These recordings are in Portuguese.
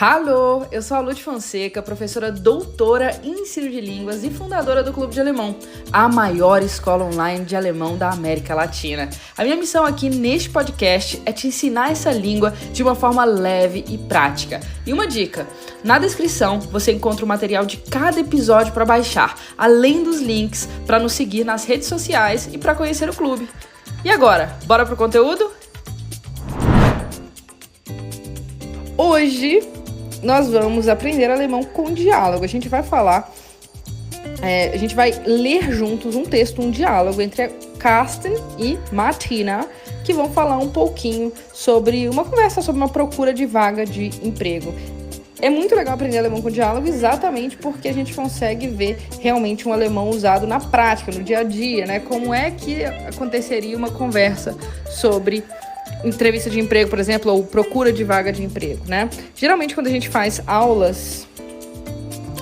Alô, eu sou a Lud Fonseca, professora doutora em ensino de línguas e fundadora do Clube de Alemão, a maior escola online de alemão da América Latina. A minha missão aqui neste podcast é te ensinar essa língua de uma forma leve e prática. E uma dica, na descrição você encontra o material de cada episódio para baixar, além dos links para nos seguir nas redes sociais e para conhecer o clube. E agora, bora pro conteúdo? Hoje nós vamos aprender alemão com diálogo. A gente vai a gente vai ler juntos um texto, um diálogo entre a Carsten e Martina, que vão falar um pouquinho sobre uma conversa sobre uma procura de vaga de emprego. É muito legal aprender alemão com diálogo exatamente porque a gente consegue ver realmente um alemão usado na prática, no dia a dia, né? Como é que aconteceria uma conversa sobre entrevista de emprego, por exemplo, ou procura de vaga de emprego, né? Geralmente, quando a gente faz aulas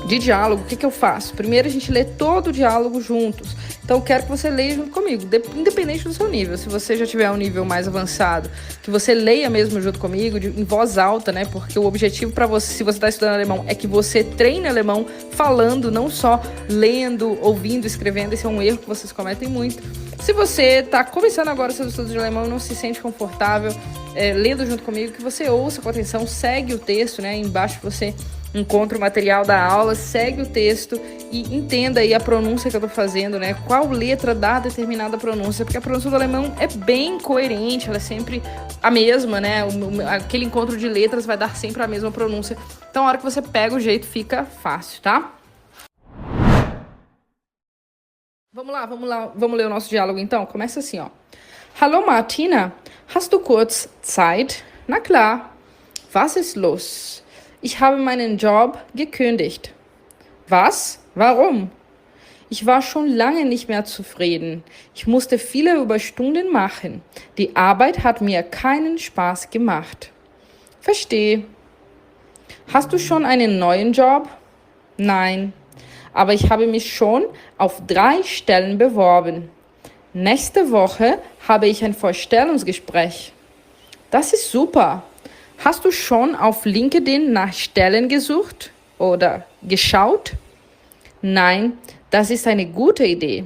de diálogo, o que eu faço? Primeiro, a gente lê todo o diálogo juntos. Então, eu quero que você leia junto comigo, independente do seu nível. Se você já tiver um nível mais avançado, que você leia mesmo junto comigo, em voz alta, né? Porque o objetivo para você, se você está estudando alemão, é que você treine alemão falando, não só lendo, ouvindo, escrevendo. Esse é um erro que vocês cometem muito. Se você está começando agora seus estudos de alemão e não se sente confortável lendo junto comigo, que você ouça com atenção, segue o texto, né? Embaixo você encontra o material da aula, segue o texto e entenda aí a pronúncia que eu tô fazendo, né? Qual letra dá determinada pronúncia, porque a pronúncia do alemão é bem coerente, ela é sempre a mesma, né? Aquele encontro de letras vai dar sempre a mesma pronúncia. Então, a hora que você pega o jeito, fica fácil, tá? Vamos lá, vamos ler o nosso diálogo então? Começa assim, ó. Hallo Martina, hast du kurz Zeit? Na klar. Was ist los? Ich habe meinen Job gekündigt. Was? Warum? Ich war schon lange nicht mehr zufrieden. Ich musste viele Überstunden machen. Die Arbeit hat mir keinen Spaß gemacht. Verstehe. Hast du schon einen neuen Job? Nein. Aber ich habe mich schon auf 3 Stellen beworben. Nächste Woche habe ich ein Vorstellungsgespräch. Das ist super. Hast du schon auf LinkedIn nach Stellen gesucht oder geschaut? Nein, das ist eine gute Idee.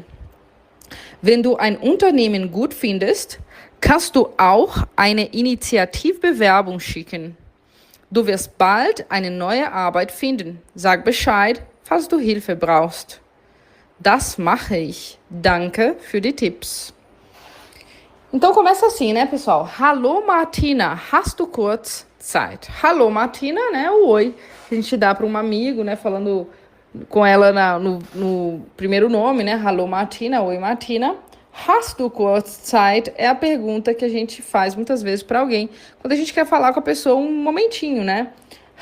Wenn du ein Unternehmen gut findest, kannst du auch eine Initiativbewerbung schicken. Du wirst bald eine neue Arbeit finden. Sag Bescheid, falls du Hilfe brauchst. Das mache ich. Danke für die Tipps. Então começa assim, né, pessoal? Hallo Martina, hast du kurz Zeit? Hallo Martina, né, o oi. A gente dá para um amigo, né, falando com ela no primeiro nome, né? Hallo Martina, oi Martina. Hast du kurz Zeit é a pergunta que a gente faz muitas vezes para alguém quando a gente quer falar com a pessoa um momentinho, né?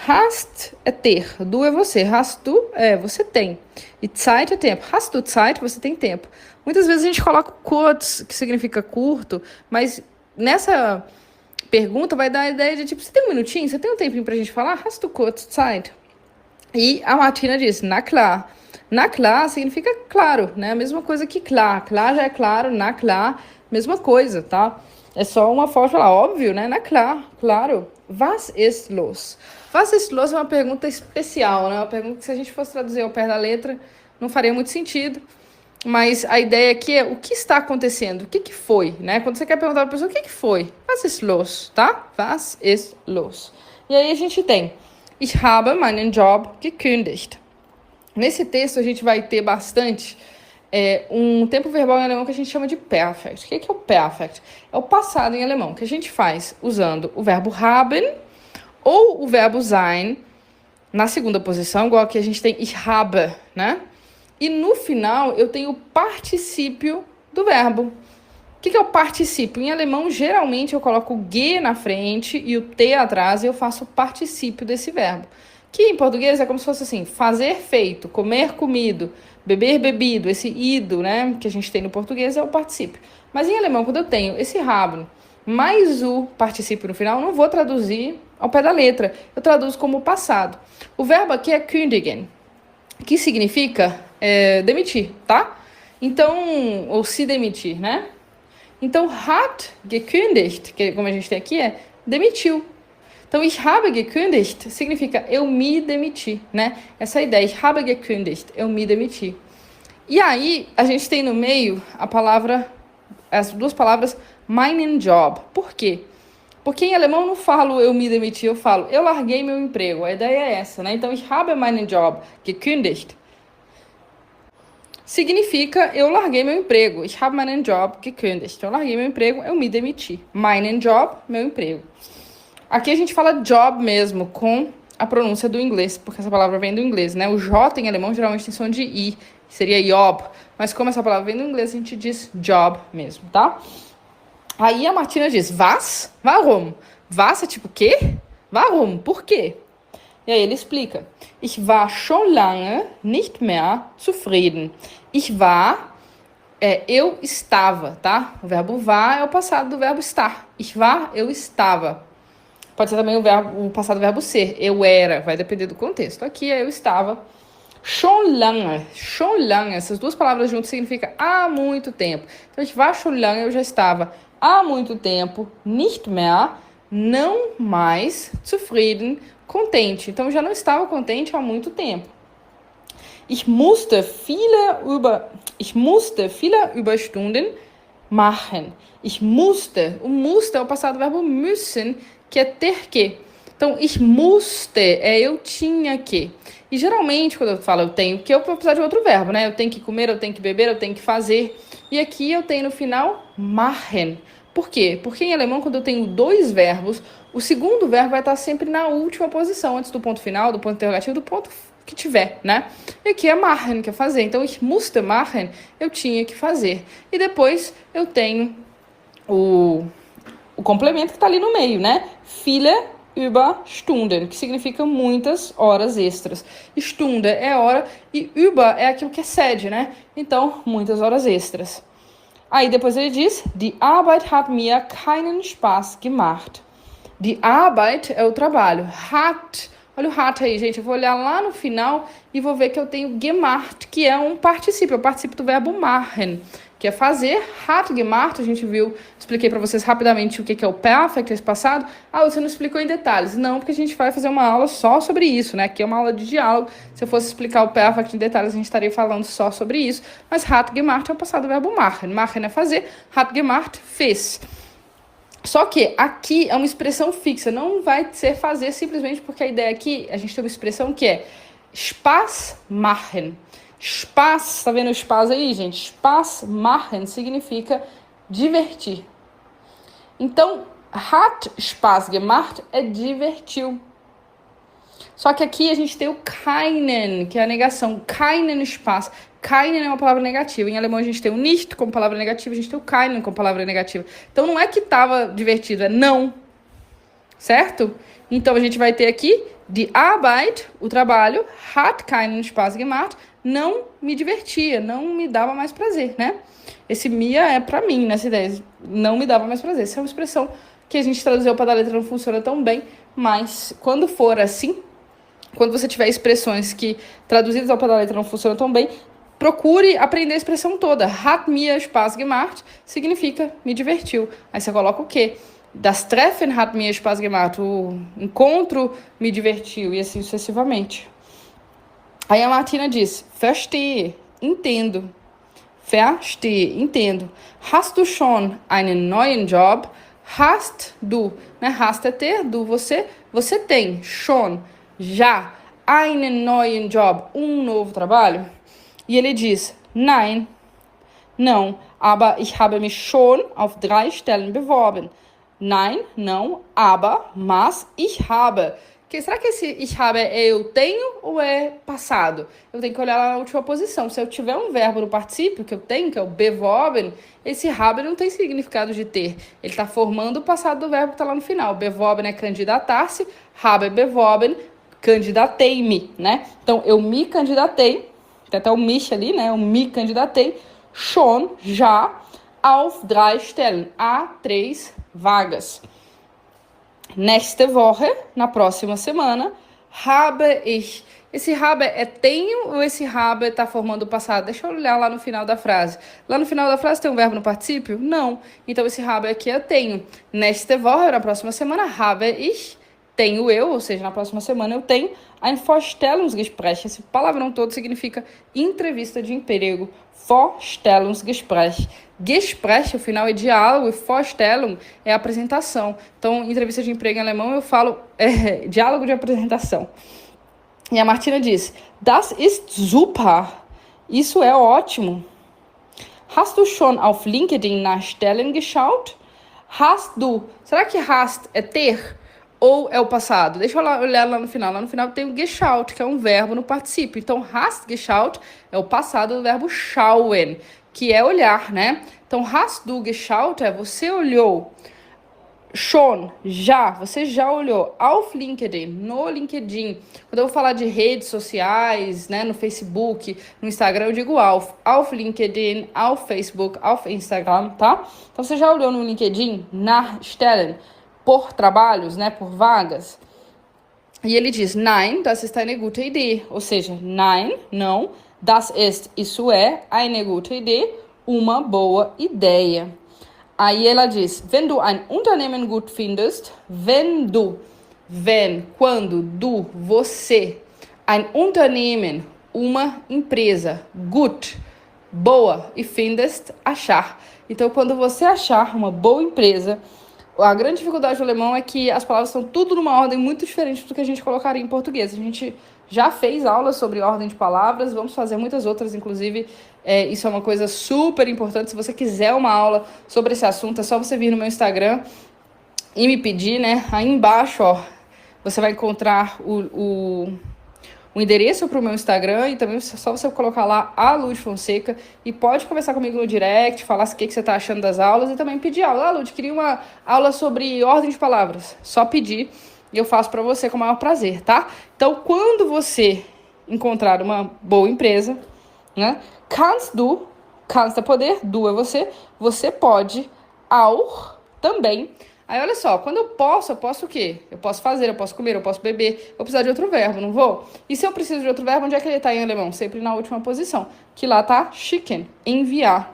Hast é ter, du é você, hast du é você tem, e Zeit é tempo. Hast du Zeit, você tem tempo. Muitas vezes a gente coloca kurz, que significa curto, mas nessa pergunta vai dar a ideia de tipo, você tem um minutinho, você tem um tempinho pra gente falar? Hast du kurz Zeit? E a Martina diz, na klar. Na klar significa claro, né? A mesma coisa que klar. Klar já é claro, na klar, mesma coisa, tá? É só uma forma de falar, óbvio, né? Na klar, claro. Was ist los? Was ist los é uma pergunta especial, né? Uma pergunta que se a gente fosse traduzir ao pé da letra, não faria muito sentido. Mas a ideia aqui é o que está acontecendo, o que foi, né? Quando você quer perguntar para a pessoa, o que foi? Was ist los, tá? Was ist los? E aí a gente tem, ich habe meinen Job gekündigt. Nesse texto a gente vai ter bastante um tempo verbal em alemão que a gente chama de perfect. O que é o perfect? É o passado em alemão, que a gente faz usando o verbo haben ou o verbo sein na segunda posição, igual aqui a gente tem ich habe, né? E no final eu tenho o particípio do verbo. O que é o particípio? Em alemão, geralmente eu coloco o ge na frente e o t atrás e eu faço o particípio desse verbo. Que em português é como se fosse assim, fazer feito, comer comido, beber bebido. Esse ido, né, que a gente tem no português é o particípio. Mas em alemão, quando eu tenho esse haben mais o particípio no final, eu não vou traduzir ao pé da letra. Eu traduzo como passado. O verbo aqui é kündigen, que significa demitir, tá? Então, ou se demitir, né? Então, hat gekündigt, que como a gente tem aqui, demitiu. Então, ich habe gekündigt significa eu me demiti, né? Essa ideia, ich habe gekündigt, eu me demiti. E aí, a gente tem no meio as duas palavras meinen Job. Por quê? Porque em alemão eu não falo eu me demiti, eu falo eu larguei meu emprego. A ideia é essa, né? Então, ich habe meinen Job gekündigt significa eu larguei meu emprego. Ich habe meinen Job gekündigt. Então, eu larguei meu emprego, eu me demiti. Meinen Job, meu emprego. Aqui a gente fala job mesmo, com a pronúncia do inglês, porque essa palavra vem do inglês, né? O J em alemão geralmente tem som de I, seria job. Mas como essa palavra vem do inglês, a gente diz job mesmo, tá? Aí a Martina diz, was? Warum? Was é tipo quê? Warum? Por quê? E aí ele explica. Ich war schon lange nicht mehr zufrieden. Ich war, eu estava, tá? O verbo war é o passado do verbo estar. Ich war, eu estava. Pode ser também o passado do verbo ser. Eu era, vai depender do contexto. Aqui é eu estava. Schon lange, essas duas palavras juntas significam há muito tempo. Então, ich war schon lange, eu já estava há muito tempo, nicht mehr, não mais, zufrieden, contente. Então, eu já não estava contente há muito tempo. Ich musste viele Überstunden machen. O musste é o passado do verbo müssen, que é ter que. Então, ich musste é eu tinha que. E geralmente, quando eu falo eu tenho que, eu vou precisar de outro verbo, né? Eu tenho que comer, eu tenho que beber, eu tenho que fazer. E aqui eu tenho no final machen. Por quê? Porque em alemão, quando eu tenho dois verbos, o segundo verbo vai estar sempre na última posição, antes do ponto final, do ponto interrogativo, do ponto que tiver, né? E aqui é machen, que é fazer. Então, ich musste machen, eu tinha que fazer. E depois eu tenho o complemento que está ali no meio, né? Viele Überstunden, que significa muitas horas extras. Stunde é hora e über é aquilo que excede, né? Então, muitas horas extras. Aí depois ele diz, die Arbeit hat mir keinen Spaß gemacht. Die Arbeit é o trabalho. Hat, olha o hat aí, gente. Eu vou olhar lá no final e vou ver que eu tenho gemacht, que é um particípio. É o particípio do verbo machen, que é fazer. Hat gemacht, a gente viu, expliquei para vocês rapidamente o que é o perfect, esse passado. Ah, você não explicou em detalhes. Não, porque a gente vai fazer uma aula só sobre isso, né? Aqui é uma aula de diálogo. Se eu fosse explicar o perfect em detalhes, a gente estaria falando só sobre isso. Mas hat gemacht é o passado do verbo machen. Machen é fazer, hat gemacht, fez. Só que aqui é uma expressão fixa, não vai ser fazer simplesmente porque a ideia aqui, a gente tem uma expressão que é Spaß machen. Spaß, tá vendo o Spaß aí, gente? Spaß machen significa divertir. Então, hat Spaß gemacht é divertiu. Só que aqui a gente tem o keinen, que é a negação. Keinen Spaß. Keinen é uma palavra negativa. Em alemão a gente tem o nicht como palavra negativa, a gente tem o keinen como palavra negativa. Então não é que estava divertido, é não. Certo? Então a gente vai ter aqui die Arbeit, o trabalho, hat keinen Spaß gemacht, não me divertia, não me dava mais prazer, né? Esse mia é pra mim, nessa ideia. Não me dava mais prazer. Essa é uma expressão que a gente traduziu para a letra não funciona tão bem, mas quando for assim, quando você tiver expressões que traduzidas ao pé da letra não funcionam tão bem, procure aprender a expressão toda. Hat mir Spaß gemacht significa me divertiu. Aí você coloca o quê? Das Treffen hat mir Spaß gemacht. O encontro me divertiu e assim sucessivamente. Aí a Martina diz, verstehe, entendo. Verstehe, entendo. Hast du schon einen neuen Job? Hast du, né? Hast é ter, du você. Você tem, schon, já, einen neuen Job, um novo trabalho? E ele diz, nein, não, aber ich habe mich schon auf 3 Stellen beworben. Nein, não, aber, mas, ich habe. Será que esse ich habe é eu tenho ou é passado? Eu tenho que olhar lá na última posição. Se eu tiver um verbo no particípio que eu tenho, que é o beworben, esse habe não tem significado de ter. Ele está formando o passado do verbo que está lá no final. Beworben é candidatar-se, habe beworben, candidatei-me, né? Então, eu me candidatei, tem até o mich ali, né? Eu me candidatei, schon, já, auf 3 Stellen, a 3 vagas. Nächste Woche, na próxima semana, habe ich. Esse habe é tenho ou esse habe está formando o passado? Deixa eu olhar lá no final da frase. Lá no final da frase tem um verbo no particípio? Não. Então esse habe aqui é tenho. Nächste Woche, na próxima semana, habe ich tenho eu, ou seja, na próxima semana eu tenho ein Vorstellungsgespräch. Esse palavrão todo significa entrevista de emprego. Vorstellungsgespräch. Gespräch, o final é diálogo, e Vorstellung é apresentação. Então, entrevista de emprego em alemão, eu falo diálogo de apresentação. E a Martina diz, das ist super. Isso é ótimo. Hast du schon auf LinkedIn nach Stellen geschaut? Hast du. Será que hast é ter ou é o passado? Deixa eu olhar lá no final. Lá no final tem o geschaut, que é um verbo no particípio. Então, hast geschaut é o passado do verbo schauen, que é olhar, né? Então, hast du geschaut é você olhou. Schon, já, você já olhou. Auf LinkedIn, no LinkedIn. Quando eu vou falar de redes sociais, né, no Facebook, no Instagram, eu digo auf LinkedIn, auf Facebook, auf Instagram, tá? Então, você já olhou no LinkedIn, nach Stellen, por trabalhos, né, por vagas? E ele diz, nein, das ist eine gute Idee. Ou seja, nein, não, das ist, isso é, eine gute Idee, uma boa ideia. Aí ela diz, wenn du ein Unternehmen gut findest, quando, du, você, ein Unternehmen, uma empresa, gut, boa, e findest, achar. Então, quando você achar uma boa empresa, a grande dificuldade do alemão é que as palavras estão tudo numa ordem muito diferente do que a gente colocaria em português. A gente já fez aulas sobre ordem de palavras, vamos fazer muitas outras, inclusive, isso é uma coisa super importante. Se você quiser uma aula sobre esse assunto, é só você vir no meu Instagram e me pedir, né? Aí embaixo, ó, você vai encontrar o endereço para o meu Instagram e também é só você colocar lá a Lud Fonseca e pode conversar comigo no direct, falar o que você está achando das aulas e também pedir aula. Lud, queria uma aula sobre ordem de palavras. Só pedir e eu faço para você com o maior prazer, tá? Então, quando você encontrar uma boa empresa, né? Kannst é poder, du é você pode, auch, também. Aí, olha só, quando eu posso o quê? Eu posso fazer, eu posso comer, eu posso beber, eu vou precisar de outro verbo, não vou? E se eu preciso de outro verbo, onde é que ele tá em alemão? Sempre na última posição, que lá tá schicken, enviar.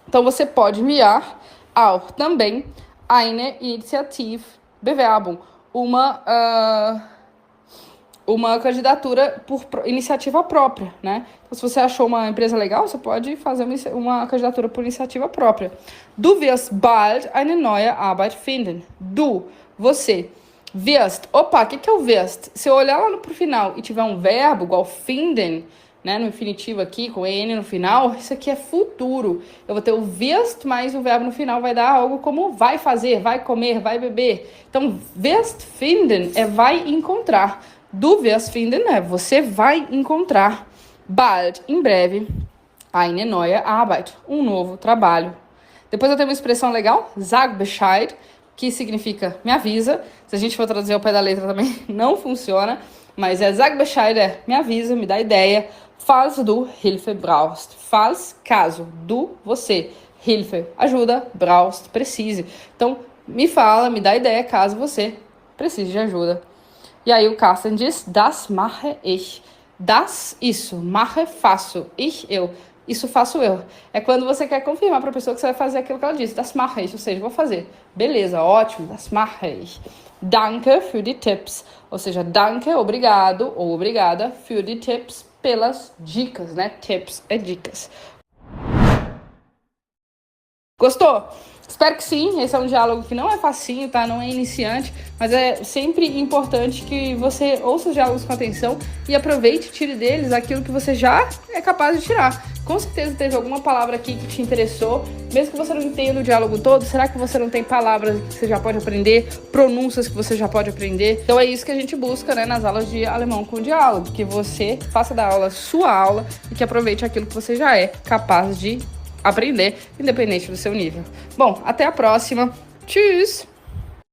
Então, você pode enviar, auch, também, eine Initiative, Bewerbung, uma candidatura por iniciativa própria, né? Então, se você achou uma empresa legal, você pode fazer uma candidatura por iniciativa própria. Du wirst bald eine neue Arbeit finden. Du, você. Wirst. Opa, o que é o wirst? Se eu olhar lá pro final e tiver um verbo igual finden, né, no infinitivo aqui, com N no final, isso aqui é futuro. Eu vou ter o wirst mais o verbo no final, vai dar algo como vai fazer, vai comer, vai beber. Então, wirst finden é vai encontrar. Du wirst finden é você vai encontrar. Bald, em breve, eine neue Arbeit, um novo trabalho. Depois eu tenho uma expressão legal, sag Bescheid, que significa me avisa. Se a gente for traduzir ao pé da letra também não funciona, mas sag Bescheid é me avisa, me dá ideia. Falls du Hilfe brauchst. Falls, caso, du, você. Hilfe, ajuda, brauchst, precise. Então, me fala, me dá ideia caso você precise de ajuda. E aí o Carsten diz, das mache ich. Das, isso, mache, faço, ich, eu. Isso faço eu. É quando você quer confirmar para a pessoa que você vai fazer aquilo que ela disse. Das mache ich, ou seja, vou fazer. Beleza, ótimo, das mache ich. Danke für die Tipps. Ou seja, danke, obrigado ou obrigada, für die Tipps, pelas dicas, né? Tips é dicas. Gostou? Espero que sim, esse é um diálogo que não é facinho, tá? Não é iniciante, mas é sempre importante que você ouça os diálogos com atenção e aproveite e tire deles aquilo que você já é capaz de tirar. Com certeza teve alguma palavra aqui que te interessou, mesmo que você não entenda o diálogo todo, será que você não tem palavras que você já pode aprender, pronúncias que você já pode aprender? Então é isso que a gente busca, né, nas aulas de alemão com diálogo, que você faça da aula sua aula e que aproveite aquilo que você já é capaz de aprender, independente do seu nível. Bom, até a próxima. Tschüss!